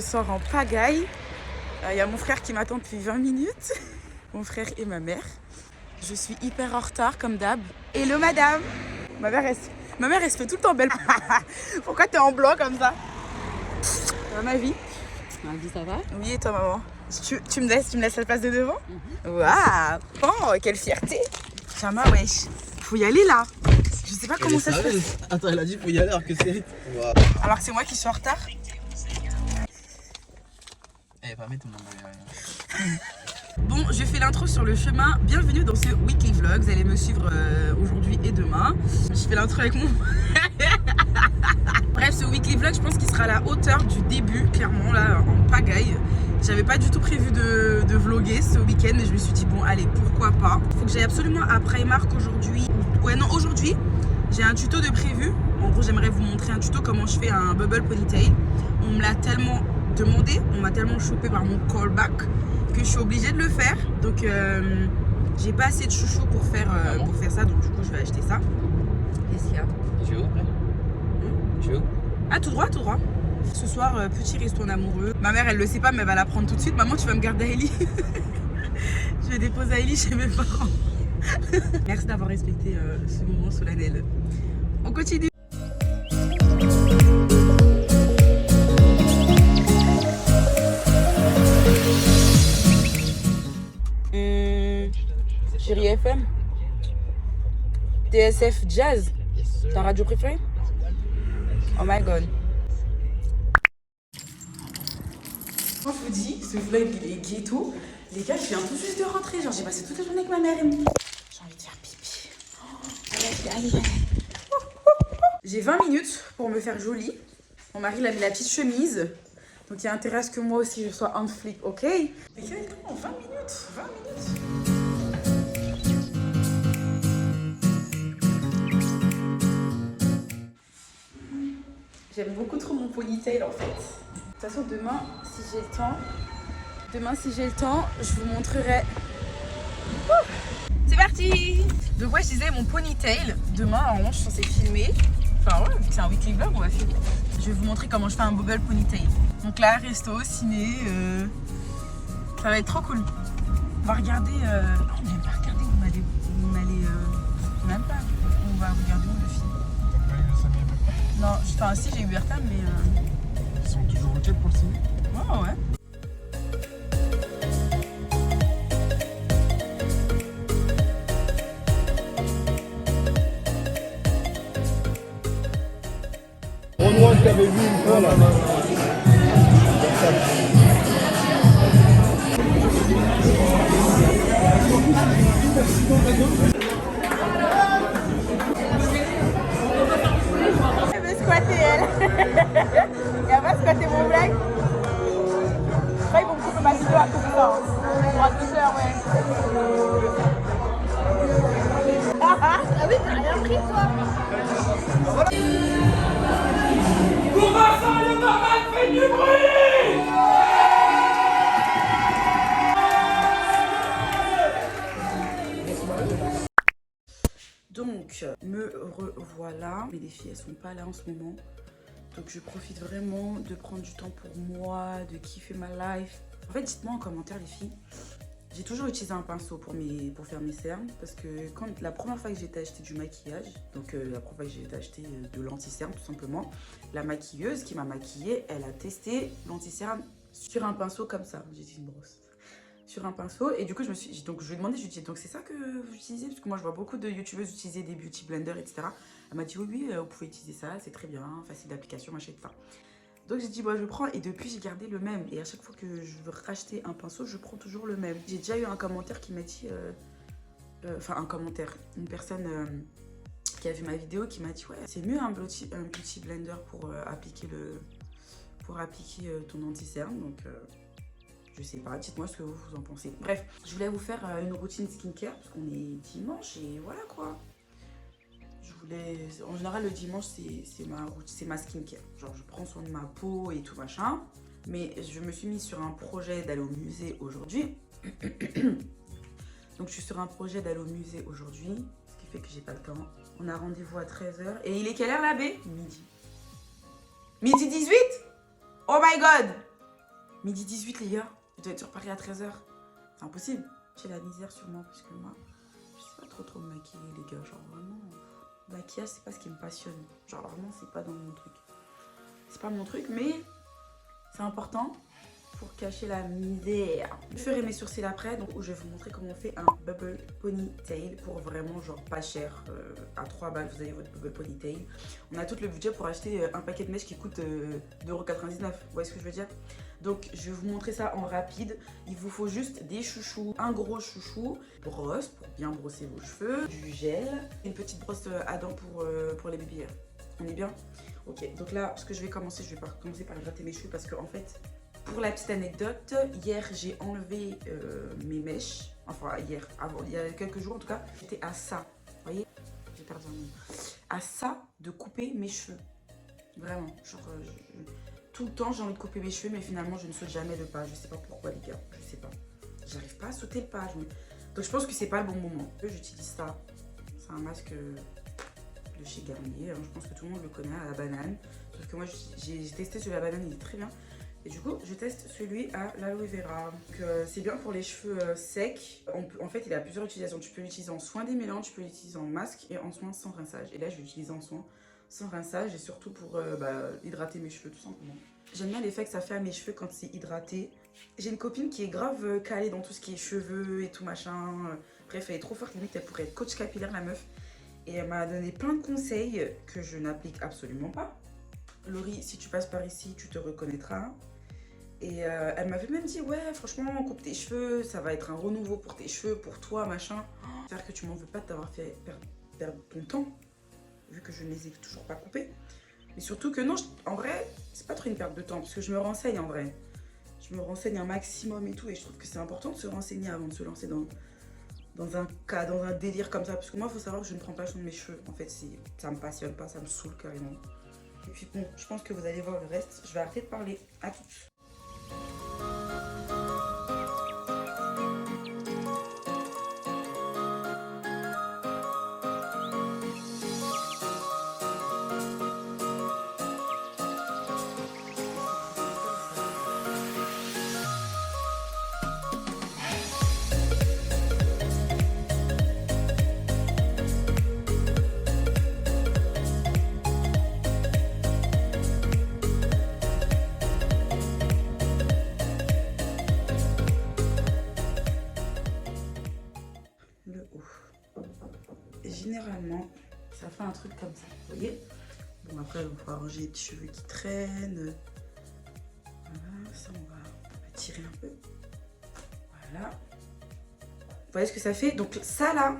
ce soir en pagaille. Il y a mon frère qui m'attend depuis 20 minutes. Mon frère et ma mère. Je suis hyper en retard comme d'hab. Hello madame. Ma mère elle se fait tout le temps belle. Pourquoi t'es en blanc comme ça? Ça va ma vie? Ma vie ça va? Oui et toi maman? Tu me laisses la place de devant? Waouh! Oh quelle fierté! Chama wesh. Faut y aller là. Je sais pas comment ça se passe. Attends, elle a dit faut y aller alors que c'est... Wow. Alors que c'est moi qui suis en retard. Eh, pas mettre ton nom. Bon, j'ai fait l'intro sur le chemin. Bienvenue dans ce weekly vlog. Vous allez me suivre aujourd'hui et demain. Je fais l'intro avec mon... Bref, ce weekly vlog, je pense qu'il sera à la hauteur du début, clairement, là, en pagaille. J'avais pas du tout prévu de vlogger ce week-end et je me suis dit, bon, allez, pourquoi pas. Faut que j'aille absolument à Primark aujourd'hui. Ouais, non, aujourd'hui, j'ai un tuto de prévu. En gros, j'aimerais vous montrer un tuto comment je fais un bubble ponytail. On me l'a tellement demandé, on m'a tellement chopé par mon callback que je suis obligée de le faire. Donc, j'ai pas assez de chouchou pour faire ça. Donc, du coup, je vais acheter ça. Qu'est-ce qu'il y a? Tu veux où après? Tu veux où? Ah, tout droit, tout droit. Ce soir, petit resto en amoureux. Ma mère, elle le sait pas, mais elle va la prendre tout de suite. Maman, tu vas me garder Aïli. Je vais déposer Aïli chez mes parents. Merci d'avoir respecté ce moment solennel. On continue. Chérie FM, TSF Jazz, ta radio préférée? Oh my god. Quand je vous dis, ce vlog il est ghetto, les gars, je viens tout juste de rentrer. Genre, j'ai passé toute la journée avec ma mère et mon... J'ai envie de faire pipi. Oh, allez. J'ai 20 minutes pour me faire jolie. Mon mari il a mis la petite chemise. Donc il y a intérêt à ce que moi aussi je sois en flic, ok? Les gars, il est 20 minutes. 20 minutes. J'aime beaucoup trop mon ponytail en fait. De toute façon, demain, si j'ai le temps, je vous montrerai. C'est parti! Donc ouais, je disais mon ponytail. Demain, normalement, je suis censée filmer. Enfin ouais, vu que c'est un weekly vlog, on va filmer. Je vais vous montrer comment je fais un bubble ponytail. Donc là, resto, ciné, ça va être trop cool. On va regarder... Non, on va pas regarder, on allait... Même pas, on va regarder le film. Non, enfin si, j'ai eu Bertam, mais... Ils sont toujours ok pour le ciné? Oh ouais. Renoir qui avait vu une fois là. Elle veut squatter elle. Elle va squatter mon blague. Après ils vont me couper ma vidéo à tout ça. Pour à 12 heures, ouais. Ah oui, t'as rien pris toi. Vincent le Barman fait du bruit! Donc, me revoilà. Mais les filles, elles sont pas là en ce moment. Donc, je profite vraiment de prendre du temps pour moi, de kiffer ma life. En fait, dites-moi en commentaire, les filles. J'ai toujours utilisé un pinceau pour faire mes cernes. Parce que la première fois que j'ai été acheter du maquillage, donc la première fois que j'ai été acheter de l'anti-cerne tout simplement, la maquilleuse qui m'a maquillée, elle a testé l'anti-cerne sur un pinceau comme ça. J'ai dit une brosse. Sur un pinceau et du coup je lui ai demandé, je lui ai dit donc c'est ça que vous utilisez, parce que moi je vois beaucoup de youtubeuses utiliser des beauty blenders etc. Elle m'a dit oui vous pouvez utiliser ça, c'est très bien, facile d'application machin etc. Donc j'ai dit bah je le prends et depuis j'ai gardé le même et à chaque fois que je veux racheter un pinceau je prends toujours le même. J'ai déjà eu un commentaire qui m'a dit enfin un commentaire, une personne qui a vu ma vidéo qui m'a dit ouais c'est mieux un beauty blender pour appliquer ton anti-cerne. Donc je sais pas, dites-moi ce que vous en pensez. Bref, je voulais vous faire une routine skincare parce qu'on est dimanche et voilà quoi. En général le dimanche c'est ma skincare. Genre je prends soin de ma peau et tout machin. Mais je me suis mise sur un projet d'aller au musée aujourd'hui. Donc je suis sur un projet d'aller au musée aujourd'hui. Ce qui fait que j'ai pas le temps. On a rendez-vous à 13 h. Et il est quelle heure là, B? Midi. Midi 18? Oh my god! Midi 18 les gars, je dois être sur Paris à 13h. C'est impossible. J'ai la misère sûrement parce que moi, je sais pas trop me maquiller les gars. Genre vraiment, le maquillage c'est pas ce qui me passionne. Genre vraiment c'est pas dans mon truc. C'est pas mon truc mais c'est important pour cacher la misère. Je ferai mes sourcils après, donc je vais vous montrer comment on fait un bubble ponytail pour vraiment genre pas cher. À 3 balles vous avez votre bubble ponytail. On a tout le budget pour acheter un paquet de mèches qui coûte 2,99 €. Vous voyez ce que je veux dire? Donc je vais vous montrer ça en rapide. Il vous faut juste des chouchous, un gros chouchou, brosse pour bien brosser vos cheveux, du gel, une petite brosse à dents pour les bébés. On est bien? Ok, donc là ce que je vais commencer, je vais commencer par gratter mes cheveux parce que en fait, pour la petite anecdote, hier j'ai enlevé mes mèches, enfin hier, avant, il y a quelques jours en tout cas, j'étais à ça, vous voyez, j'ai perdu un nom, à ça de couper mes cheveux, vraiment, genre tout le temps j'ai envie de couper mes cheveux mais finalement je ne saute jamais le pas, je sais pas pourquoi les gars, je sais pas, j'arrive pas à sauter le pas, donc je pense que c'est pas le bon moment. J'utilise ça, c'est un masque de chez Garnier, je pense que tout le monde le connaît, à la banane, sauf que moi j'ai testé celui à la banane, il est très bien. Et du coup, je teste celui à l'aloe vera. C'est bien pour les cheveux secs. En fait, il a plusieurs utilisations. Tu peux l'utiliser en soin démêlant, tu peux l'utiliser en masque et en soin sans rinçage. Et là, je vais l'utiliser en soin sans rinçage et surtout pour hydrater mes cheveux, tout simplement. J'aime bien l'effet que ça fait à mes cheveux quand c'est hydraté. J'ai une copine qui est grave calée dans tout ce qui est cheveux et tout machin. Bref, elle est trop forte, limite elle pourrait être coach capillaire, la meuf. Et elle m'a donné plein de conseils que je n'applique absolument pas. Laurie, si tu passes par ici, tu te reconnaîtras. Et elle m'avait même dit, ouais, franchement, coupe tes cheveux, ça va être un renouveau pour tes cheveux, pour toi, machin. J'espère que tu m'en veux pas de t'avoir fait perdre ton temps, vu que je ne les ai toujours pas coupés. Mais surtout que non, en vrai, c'est pas trop une perte de temps, parce que je me renseigne en vrai. Je me renseigne un maximum et tout, et je trouve que c'est important de se renseigner avant de se lancer dans un délire comme ça. Parce que moi, il faut savoir que je ne prends pas soin de mes cheveux. En fait, ça me passionne pas, ça me saoule carrément. Et puis bon, je pense que vous allez voir le reste. Je vais arrêter de parler. À toutes. Généralement, ça fait un truc comme ça, vous voyez? Bon, après, on va arranger les petits cheveux qui traînent. Voilà, ça, on va tirer un peu. Voilà. Vous voyez ce que ça fait? Donc, ça, là,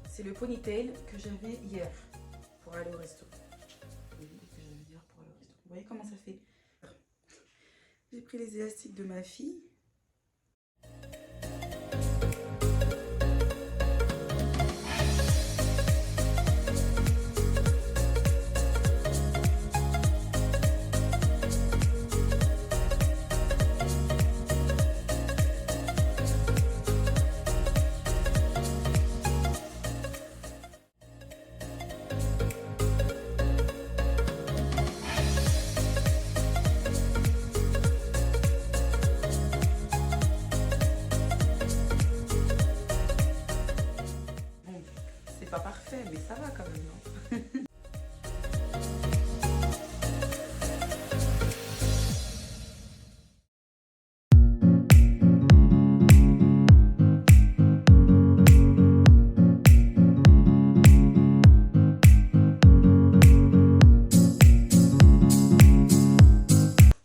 c'est le ponytail que j'avais hier pour aller au resto. Vous voyez comment ça fait? J'ai pris les élastiques de ma fille. Pas parfait, mais ça va quand même, non?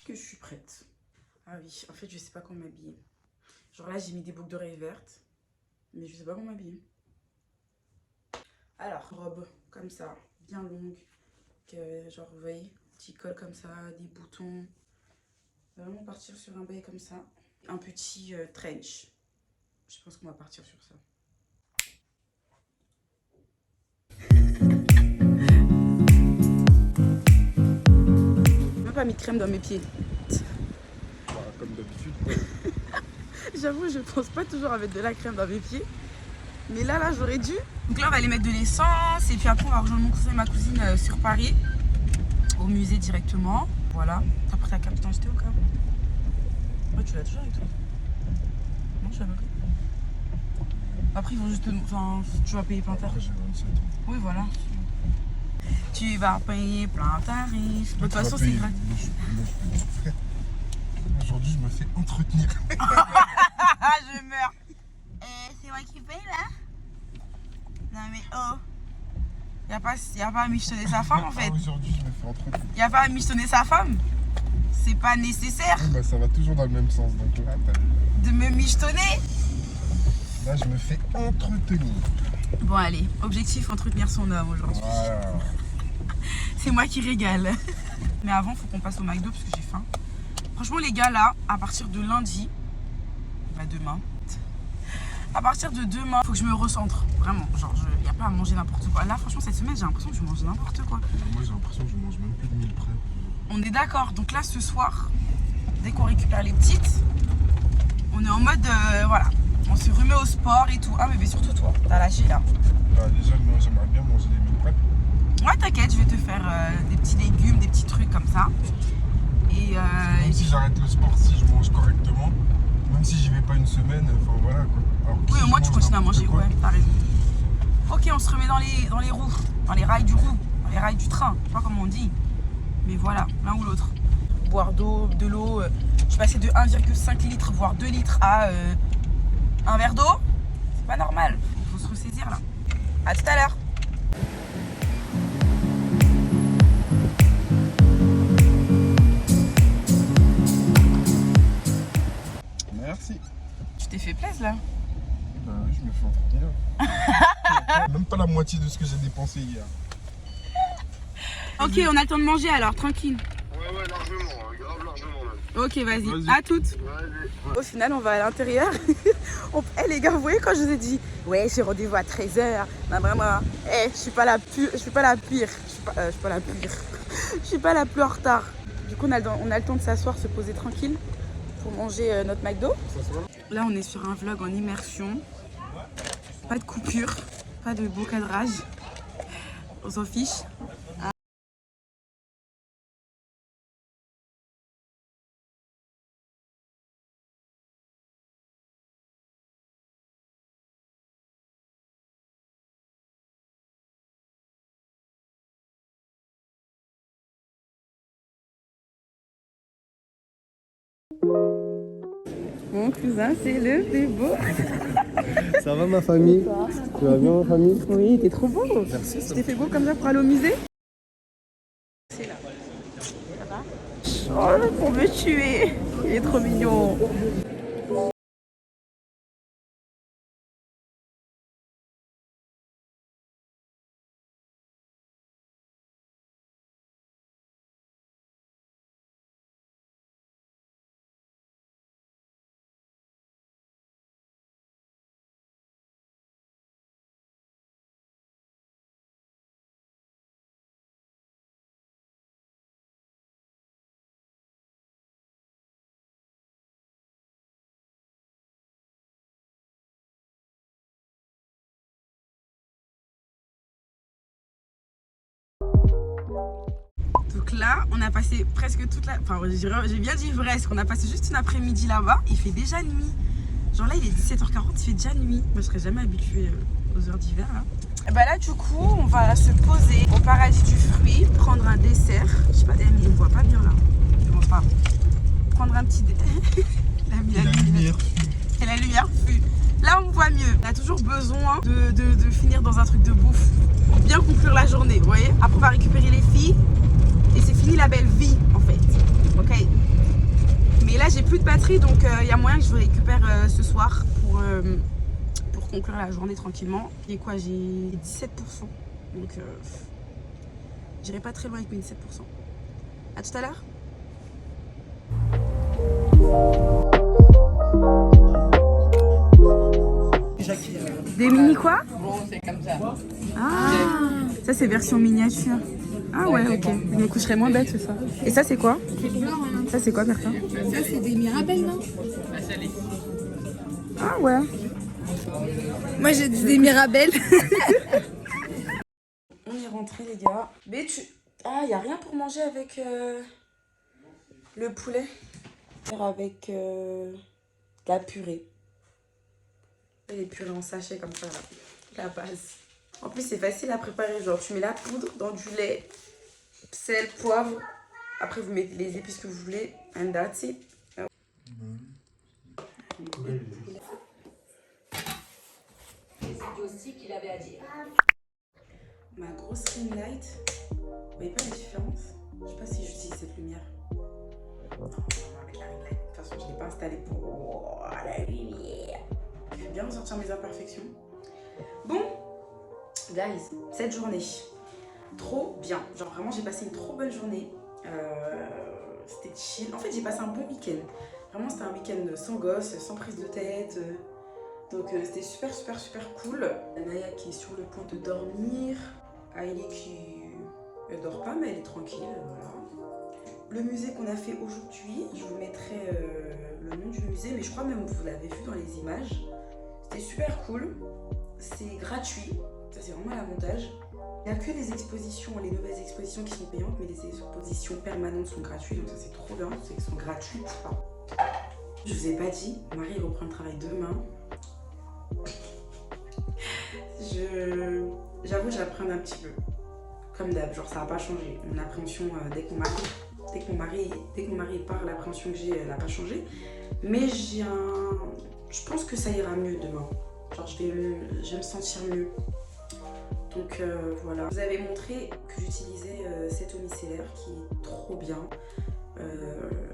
Que je suis prête. Ah oui, en fait, je sais pas comment m'habiller. Genre là, j'ai mis des boucles d'oreilles vertes, mais je sais pas comment m'habiller. Alors, robe comme ça, bien longue, que, genre vous voyez, petit col comme ça, des boutons. Vraiment partir sur un bail comme ça. Un petit trench. Je pense qu'on va partir sur ça. J'ai même pas mis de crème dans mes pieds. Comme d'habitude. J'avoue, je pense pas toujours à mettre de la crème dans mes pieds. Mais là, j'aurais dû. Donc là, on va aller mettre de l'essence. Et puis après, on va rejoindre mon cousin et ma cousine sur Paris. Au musée directement. Voilà. T'as pris ta carte d'identité au cas où? Ouais, tu l'as toujours avec toi. Non, je l'avais pris. Après, ils vont juste. Enfin, tu vas payer plein tarif. Après, j'ai 27 ans. Oui, voilà. Tu vas payer plein tarif. De toute façon, c'est gratuit. Aujourd'hui, je me fais entretenir. Ah, je meurs. C'est moi qui paye là? Non, mais oh. Y'a pas à michetonner sa femme en fait. Ah, aujourd'hui, je me fais entretenir. Y'a pas à michetonner sa femme. C'est pas nécessaire Oui, bah, ça va toujours dans le même sens. Donc là, de me michetonner. là, je me fais entretenir. Bon, allez, objectif entretenir son homme aujourd'hui. Voilà. C'est moi qui régale. Mais avant, faut qu'on passe au McDo parce que j'ai faim. Franchement, les gars, là, à partir de lundi, bah demain, à partir de demain, faut que je me recentre. Vraiment, genre, y a pas à manger n'importe quoi. Là, franchement, cette semaine, j'ai l'impression que je mange n'importe quoi. Moi, j'ai l'impression que je mange même plus de 1000 près. On est d'accord. Donc là, ce soir, dès qu'on récupère les petites, on est en mode, voilà, on se remet au sport et tout. Ah, mais surtout toi, t'as lâché là. Bah, déjà, moi, j'aimerais bien manger les 1000 prep. Ouais, t'inquiète, je vais te faire des petits légumes, des petits trucs comme ça. Et Même si j'arrête le sport, si je mange correctement, même si j'y vais pas une semaine, enfin voilà quoi. Alors que oui, si au moins je tu mange continues à manger, n'importe quoi, ouais, t'as raison. Ok, on se remet dans les roues, dans les rails du roue, dans les rails du train, je sais pas comment on dit. Mais voilà, l'un ou l'autre. Boire de l'eau, je suis passée de 1,5 litre, voire 2 litres à un verre d'eau. C'est pas normal, il faut se ressaisir là. À tout à l'heure. Merci. Tu t'es fait plaisir là? Bah oui, je me fais entretenir. Même pas la moitié de ce que j'ai dépensé hier. Ok, on a le temps de manger alors, tranquille. Ouais, largement, grave largement même. Ok, vas-y, à toutes. Au final, on va à l'intérieur. Eh les gars, vous voyez quand je vous ai dit, ouais, j'ai rendez-vous à 13h. Non, vraiment, je suis pas la pire. Je suis pas la pire. Je suis pas la plus en retard. Du coup, on a le temps de s'asseoir, se poser tranquille pour manger notre McDo. Là, on est sur un vlog en immersion. Pas de coupure, pas de beau cadrage. On s'en fiche. Mon cousin, c'est le plus beau. Ça va ma famille? Tu vas bien ma famille? Oui, t'es trop beau. Merci. Tu t'es fait beau comme ça pour aller au musée? C'est là. Ça va? Oh, pour me tuer. Il est trop mignon. Donc là, on a passé presque toute la... Enfin, j'ai bien dit vrai, parce qu'on a passé juste une après-midi là-bas. Il fait déjà nuit. Genre là, il est 17h40, il fait déjà nuit. Moi, je serais jamais habituée aux heures d'hiver, là. Et bah là, du coup, on va se poser au paradis du fruit, prendre un dessert. Je sais pas, mais on voit pas bien, là. Je pense pas. Prendre un petit... Il a mis la lumière. Et la lumière fut. Là, on me voit mieux. On a toujours besoin de finir dans un truc de bouffe pour bien conclure la journée, vous voyez. Après, on va récupérer les filles. Et c'est fini la belle vie en fait, ok. Mais là j'ai plus de batterie donc il y a moyen que je récupère ce soir pour conclure la journée tranquillement. Et quoi, j'ai 17%, donc j'irai pas très loin avec mes 17%. À tout à l'heure. Des mini quoi? Bon, c'est comme ça. Ah, ça c'est version miniature. Ah ouais, ok. Je me coucherai moins bête ce soir. Et ça c'est quoi? Ça c'est quoi, Bertin? Ça, c'est des mirabelles, non? Ah ouais. Moi, j'ai dit des mirabelles. On est rentré les gars. Mais tu... Ah, y a rien pour manger avec le poulet? Avec de la purée. Et les purées en sachet comme ça, là. La base. En plus, c'est facile à préparer. Genre, tu mets la poudre dans du lait, sel, poivre. Après, vous mettez les épices que vous voulez. And that's it. C'est aussi qu'il avait à dire. Ma grosse ring light. Vous voyez pas la différence? Je sais pas si j'utilise cette lumière. Non, avec la ring light. De toute façon, je ne l'ai pas installée pour la lumière. Je vais bien ressortir mes imperfections. Bon, guys, cette journée, trop bien. Genre vraiment, j'ai passé une trop bonne journée. C'était chill. En fait, j'ai passé un bon week-end. Vraiment, c'était un week-end sans gosse, sans prise de tête. Donc, c'était super cool. Naya qui est sur le point de dormir. Hailey qui ne dort pas, mais elle est tranquille. Voilà. Le musée qu'on a fait aujourd'hui, je vous mettrai le nom du musée, mais je crois même que vous l'avez vu dans les images. C'était super cool. C'est gratuit. Ça, c'est vraiment l'avantage. Il n'y a que les expositions, les nouvelles expositions qui sont payantes, mais les expositions permanentes sont gratuites, donc ça c'est trop bien, c'est qu'elles sont gratuites. Je vous ai pas dit, Marie reprend le travail demain. J'avoue, j'appréhende un petit peu. Comme d'hab, genre ça n'a pas changé. Mon appréhension, dès que mon mari part, l'appréhension que j'ai, elle n'a pas changé. Mais je pense que ça ira mieux demain. Genre je vais me sentir mieux. Donc voilà. Je vous avais montré que j'utilisais cette eau micellaire qui est trop bien.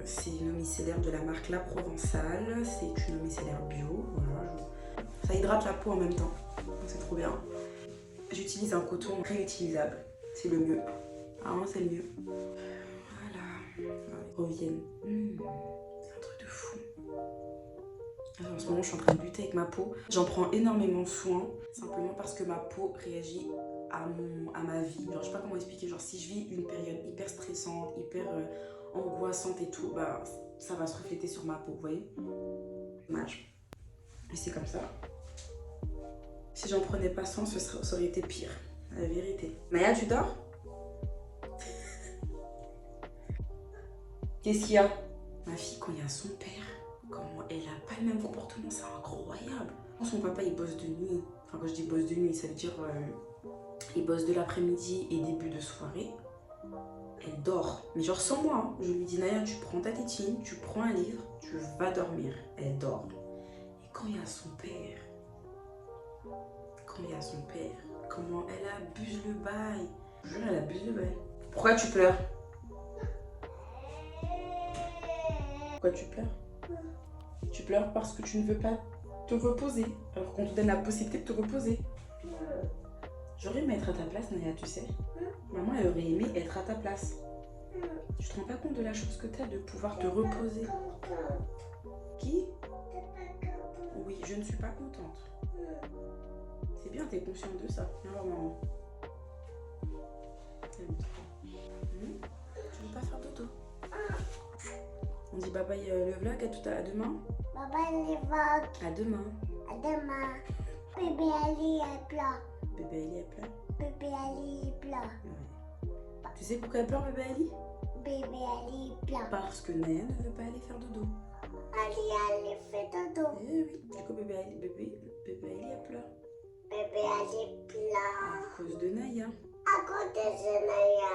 C'est une eau micellaire de la marque La Provençale. C'est une eau micellaire bio. Voilà. Ça hydrate la peau en même temps. C'est trop bien. J'utilise un coton réutilisable. C'est le mieux. Vraiment, c'est le mieux. Voilà. Ils reviennent. C'est un truc de fou. En ce moment, je suis en train de lutter avec ma peau. J'en prends énormément soin, simplement parce que ma peau réagit à ma vie. Genre, je sais pas comment expliquer. Genre, si je vis une période hyper stressante, hyper angoissante et tout, bah, ça va se refléter sur ma peau, vous voyez? Dommage. Et c'est comme ça. Si j'en prenais pas soin, ça aurait été pire. La vérité. Maya, tu dors? Qu'est-ce qu'il y a? Ma fille, quand il y a son père, comment elle a pas le même comportement, c'est incroyable. Son papa, il bosse de nuit. Enfin, quand je dis bosse de nuit, ça veut dire il bosse de l'après-midi et début de soirée. Elle dort. Mais genre sans moi. Hein. Je lui dis, Naya, tu prends ta tétine, tu prends un livre, tu vas dormir. Elle dort. Et quand il y a son père, comment elle abuse le bail. Je jure, elle abuse le bail. Pourquoi tu pleures? Pourquoi tu pleures? Tu pleures parce que tu ne veux pas te reposer, alors qu'on te donne la possibilité de te reposer. J'aurais aimé être à ta place, Naya, tu sais. Maman, elle aurait aimé être à ta place. Tu te rends pas compte de la chance que tu as de pouvoir te reposer. Qui? Oui, je ne suis pas contente. C'est bien, t'es consciente de ça. Viens voir maman. Tu veux pas faire dodo? On dit bye bye le vlog, à demain. Bye bye les vlogs. À demain. À demain. Bébé Ali est plat. Bébé Ali est plat. Bébé Ali est plat. Ouais. Tu sais pourquoi elle pleure, bébé Ali? Bébé Ali est plat. Parce que Naya ne veut pas aller faire dodo. Ali fait dodo. Eh oui, du coup bébé Ali elle pleure. Bébé Ali plat. À cause de Naya. À côté de Naya.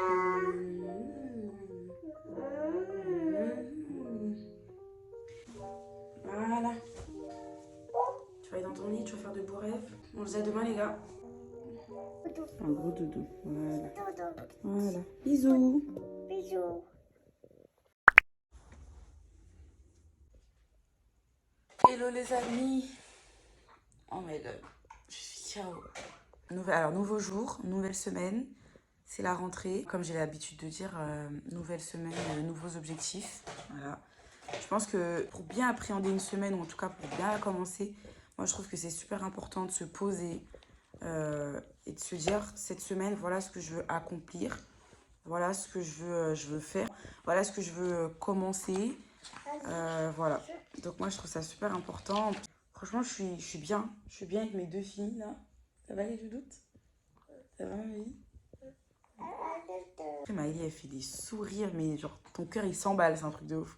Voilà. Tu vas aller dans ton lit, tu vas faire de beaux rêves. On se dit à demain les gars. Un gros dodo. Voilà. Dodo. Voilà. Bisous. Bisous. Hello les amis. Oh my god. Je suis KO. Alors nouveau jour, nouvelle semaine. C'est la rentrée. Comme j'ai l'habitude de dire, nouvelle semaine, nouveaux objectifs. Voilà. Je pense que pour bien appréhender une semaine, ou en tout cas pour bien la commencer, moi je trouve que c'est super important de se poser et de se dire, cette semaine, voilà ce que je veux accomplir. Voilà ce que je veux faire. Voilà ce que je veux commencer. Voilà. Donc moi je trouve ça super important. Franchement je suis bien. Je suis bien avec mes deux filles là. Ça va les doudouttes? Ça va ma vie? Après Maëlie elle fait des sourires mais genre ton cœur il s'emballe, c'est un truc de ouf.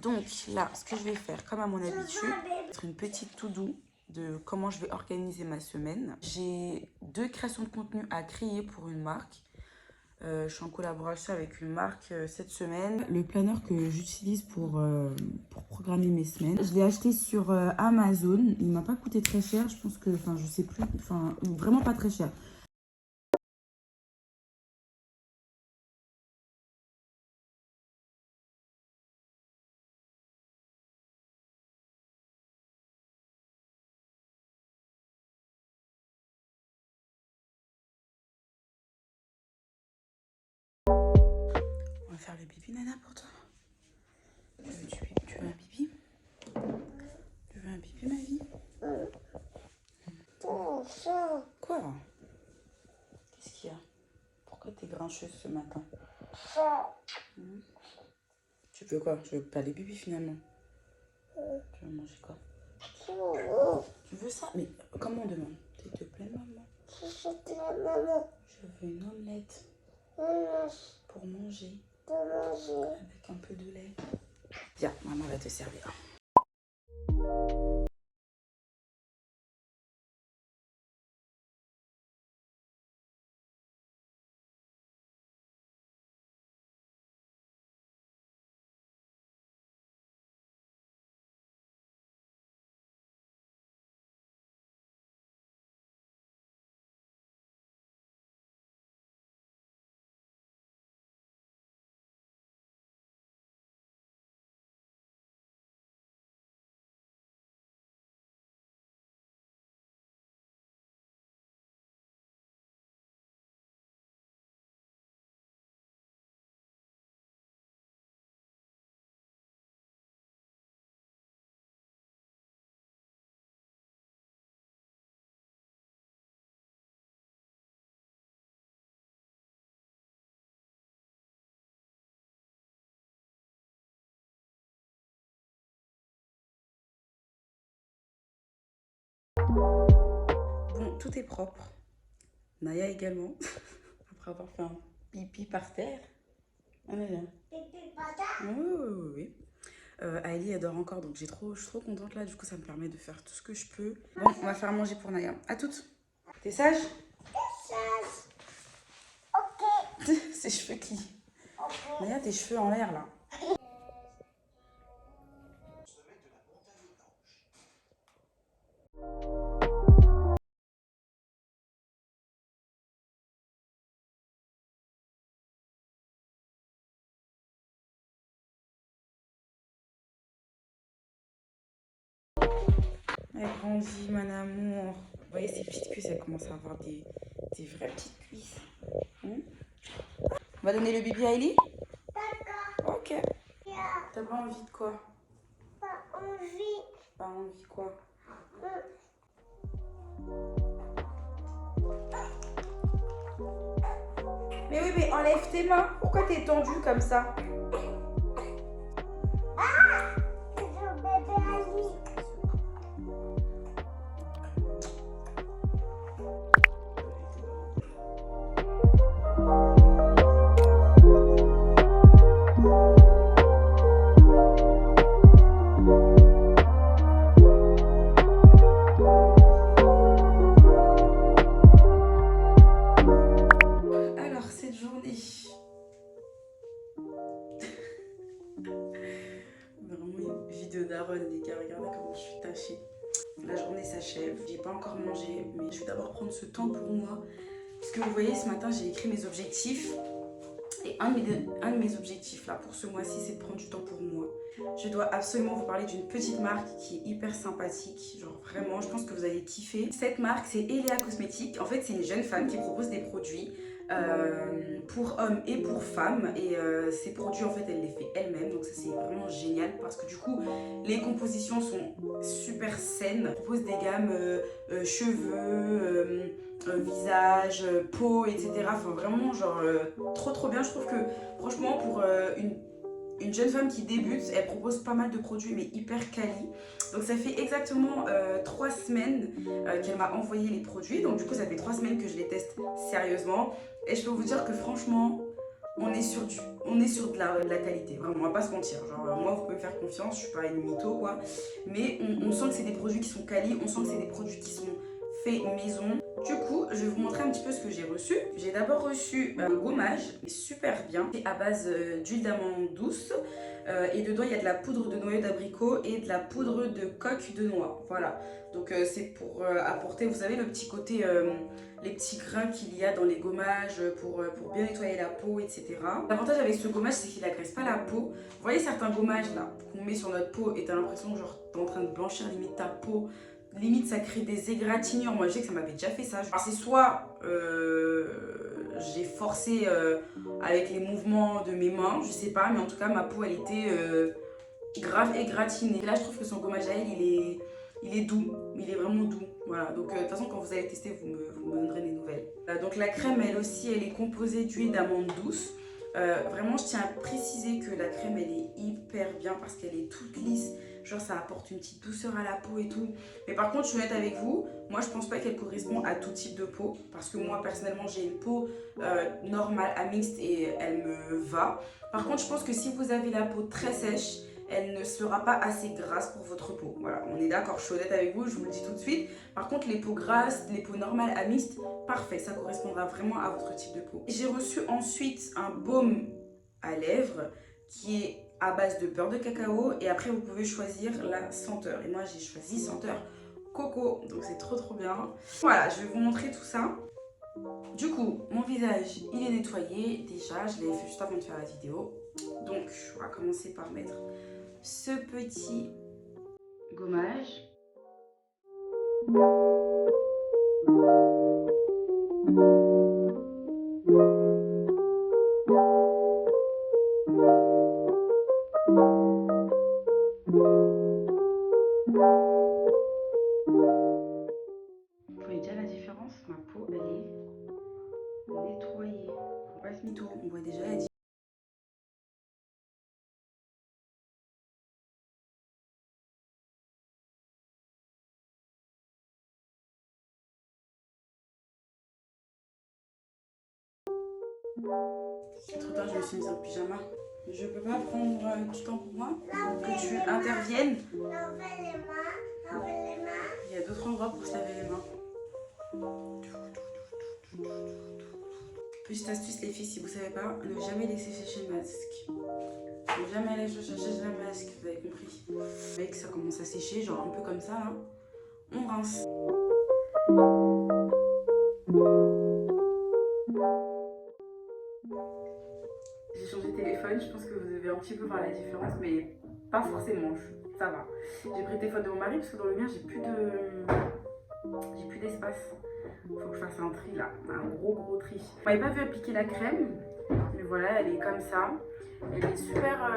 Donc là, ce que je vais faire, comme à mon habitude, c'est une petite to-do de comment je vais organiser ma semaine. J'ai 2 créations de contenu à créer pour une marque. Je suis en collaboration avec une marque cette semaine. Le planeur que j'utilise pour programmer mes semaines, je l'ai acheté sur Amazon. Il m'a pas coûté très cher, je pense que, enfin je sais plus, enfin vraiment pas très cher. On va faire le pipi, Nana, pour toi. Tu veux un pipi? Tu veux un pipi, ma vie? Quoi? Qu'est-ce qu'il y a? Pourquoi t'es grincheuse ce matin? Tu veux quoi? Tu veux pas les pipi finalement? Tu veux manger quoi? Tu veux ça? Mais comment on demande? S'il te plaît, maman. Je veux une omelette. Pour manger. Avec un peu de lait. Viens, maman va te servir. Bon, tout est propre. Naya également. Après avoir fait un pipi par terre. Ah, Naya. Pipi par terre? Oui. Aïli adore encore, donc je suis trop contente là. Du coup, ça me permet de faire tout ce que je peux. Bon, on va faire manger pour Naya. À toutes. T'es sage? Ok. Ses cheveux qui? Naya, tes cheveux en l'air là. Elle grandit, mon amour. Vous voyez, ces petites cuisses, elles commencent à avoir des vraies petites cuisses. On va donner le bibi à Ellie? D'accord. Ok. T'as pas envie de quoi? Pas envie. Pas envie quoi? Mais oui, mais enlève tes mains. Pourquoi t'es tendue comme ça? C'est le bébé Ali. Alors, cette journée. Vraiment une vidéo daronne, les gars. Regardez comment je suis tachée. La journée s'achève. J'ai pas encore mangé, mais je vais d'abord prendre ce temps pour moi. Parce que vous voyez, ce matin, j'ai écrit mes objectifs. Et un de mes objectifs là pour ce mois-ci, c'est de prendre du temps pour moi. Je dois absolument vous parler d'une petite marque qui est hyper sympathique. Genre vraiment, je pense que vous allez kiffer. Cette marque, c'est Elea Cosmetics. En fait, c'est une jeune femme qui propose des produits pour hommes et pour femmes. Et ces produits, en fait, elle les fait elle-même. Donc ça, c'est vraiment génial parce que du coup, les compositions sont super saines. Elle propose des gammes cheveux, visage, peau, etc. Enfin vraiment genre trop bien. Je trouve que franchement pour une jeune femme qui débute, elle propose pas mal de produits mais hyper quali. Donc ça fait exactement 3 semaines qu'elle m'a envoyé les produits. Donc du coup ça fait 3 semaines que je les teste sérieusement. Et je peux vous dire que franchement on est sur on est sur de la qualité, vraiment, on va pas se mentir. Genre, moi, vous pouvez me faire confiance, je suis pas une mytho, quoi. Mais on sent que c'est des produits qui sont quali, on sent que c'est des produits qui sont faits maison. Du coup, je vais vous montrer un petit peu ce que j'ai reçu. J'ai d'abord reçu un gommage, super bien, à base d'huile d'amande douce. Et dedans, il y a de la poudre de noyau d'abricot et de la poudre de coque de noix. Voilà, donc c'est pour apporter, vous savez, le petit côté, les petits grains qu'il y a dans les gommages pour bien nettoyer la peau, etc. L'avantage avec ce gommage, c'est qu'il n'agresse pas la peau. Vous voyez certains gommages là qu'on met sur notre peau et t'as l'impression que genre t'es en train de blanchir limite ta peau. Limite ça crée des égratignures. Moi je sais que ça m'avait déjà fait ça. Alors c'est soit j'ai forcé avec les mouvements de mes mains, je sais pas, mais en tout cas ma peau elle était grave égratinée. Et là je trouve que son gommage à elle il est doux, il est vraiment doux. Voilà, donc de toute façon quand vous allez tester vous me donnerez des nouvelles. Donc la crème elle aussi elle est composée d'huile d'amande douce. Vraiment je tiens à préciser que la crème elle est hyper bien parce qu'elle est toute lisse. Genre ça apporte une petite douceur à la peau et tout. Mais par contre je suis honnête avec vous, moi je pense pas qu'elle correspond à tout type de peau. Parce que moi personnellement j'ai une peau normale à mixte et elle me va. Par contre je pense que si vous avez la peau très sèche, elle ne sera pas assez grasse pour votre peau. Voilà, on est d'accord, je suis honnête avec vous, je vous le dis tout de suite. Par contre les peaux grasses, les peaux normales à mixte, parfait, ça correspondra vraiment à votre type de peau. J'ai reçu ensuite un baume à lèvres qui est à base de beurre de cacao et après vous pouvez choisir la senteur. Et moi j'ai choisi senteur coco, donc c'est trop bien. Voilà, je vais vous montrer tout ça. Du coup, mon visage il est nettoyé déjà, je l'ai fait juste avant de faire la vidéo. Donc on va commencer par mettre ce petit gommage. Vous voyez déjà la différence? Ma peau elle est nettoyée. Faut pas se mytho, on voit déjà la différence. Trop tard, je me suis mise en pyjama. Je peux pas prendre du temps pour moi, que tu interviennes. Il y a d'autres endroits pour se laver les mains. Petite astuce les filles, si vous savez pas, ne jamais laisser sécher le masque. Ne jamais aller chercher le masque, vous avez compris. Vous voyez que ça commence à sécher, genre un peu comme ça là. On rince. J'ai changé de téléphone, je pense que vous devez un petit peu voir la différence, mais pas forcément, ça va. J'ai pris le téléphone de mon mari parce que dans le mien j'ai plus d'espace. Faut que je fasse un tri là, un gros tri. Vous m'avez pas vu appliquer la crème, mais voilà, elle est comme ça. Elle est super,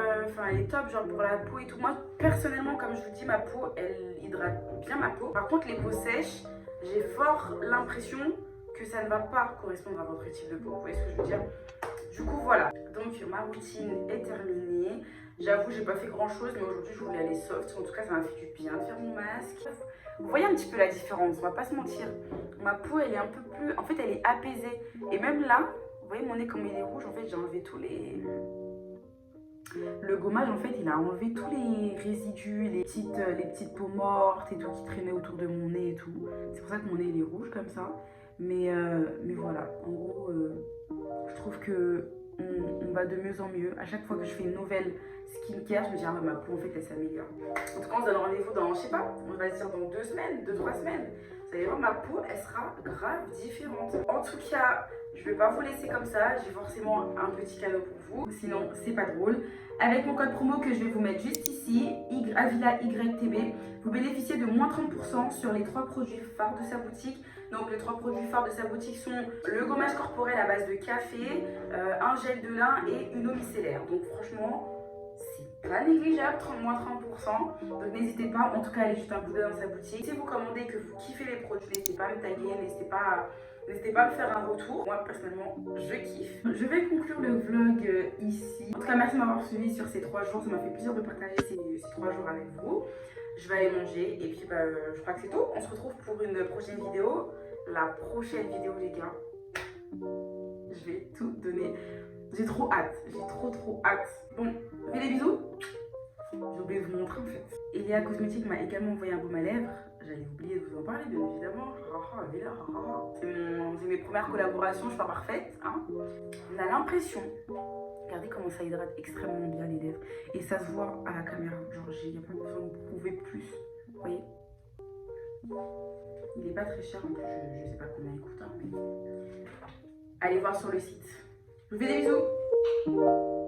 elle est top genre pour la peau et tout. Moi personnellement, comme je vous dis, ma peau elle hydrate bien ma peau. Par contre les peaux sèches, j'ai fort l'impression que ça ne va pas correspondre à votre type de peau. Vous voyez ce que je veux dire? Du coup voilà, donc ma routine est terminée. J'avoue j'ai pas fait grand chose, mais aujourd'hui je voulais aller soft. En tout cas ça m'a fait du bien de faire mon masque. Vous voyez un petit peu la différence, on va pas se mentir. Ma peau elle est un peu plus, en fait elle est apaisée. Et même là, vous voyez mon nez comme il est rouge, en fait j'ai enlevé tous les... Le gommage en fait il a enlevé tous les résidus, les petites peaux mortes et tout qui traînaient autour de mon nez et tout. C'est pour ça que mon nez il est rouge comme ça. Mais voilà, en gros je trouve que on va de mieux en mieux. À chaque fois que je fais une nouvelle skincare, je me dis ah ma peau en fait elle s'améliore. En tout cas on se donne rendez-vous dans, je sais pas, on va se dire dans 2 semaines, 2-3 semaines. Vous allez voir ma peau elle sera grave différente. En tout cas, je vais pas vous laisser comme ça, j'ai forcément un petit cadeau pour vous, sinon c'est pas drôle. Avec mon code promo que je vais vous mettre juste ici, Avila YTB, vous bénéficiez de moins 30% sur les 3 produits phares de sa boutique. Donc les 3 produits phares de sa boutique sont le gommage corporel à base de café, un gel de lin et une eau micellaire. Donc franchement, c'est pas négligeable, moins 30%. Donc n'hésitez pas, en tout cas, à aller jeter un coup d'œil dans sa boutique. Si vous commandez et que vous kiffez les produits, n'hésitez pas à me taguer, n'hésitez pas à me faire un retour. Moi, personnellement, je kiffe. Je vais conclure le vlog ici. En tout cas, merci de m'avoir suivi sur ces 3 jours. Ça m'a fait plaisir de partager ces 3 jours avec vous. Je vais aller manger et puis je crois que c'est tout. On se retrouve pour une prochaine vidéo. La prochaine vidéo, les gars, je vais tout donner J'ai trop hâte, j'ai trop hâte. Bon, fais des bisous. J'ai oublié de vous montrer en fait. Elia Cosmétique m'a également envoyé un baume à lèvres. J'avais oublié de vous en parler, bien évidemment. C'est mes premières collaborations, je suis pas parfaite. Hein. On a l'impression, regardez comment ça hydrate extrêmement bien les lèvres. Et ça se voit à la caméra. Genre, il n'y a pas besoin de prouver plus. Vous voyez? Il n'est pas très cher en plus, je sais pas combien il coûte, hein, mais allez voir sur le site. Je vous fais des bisous.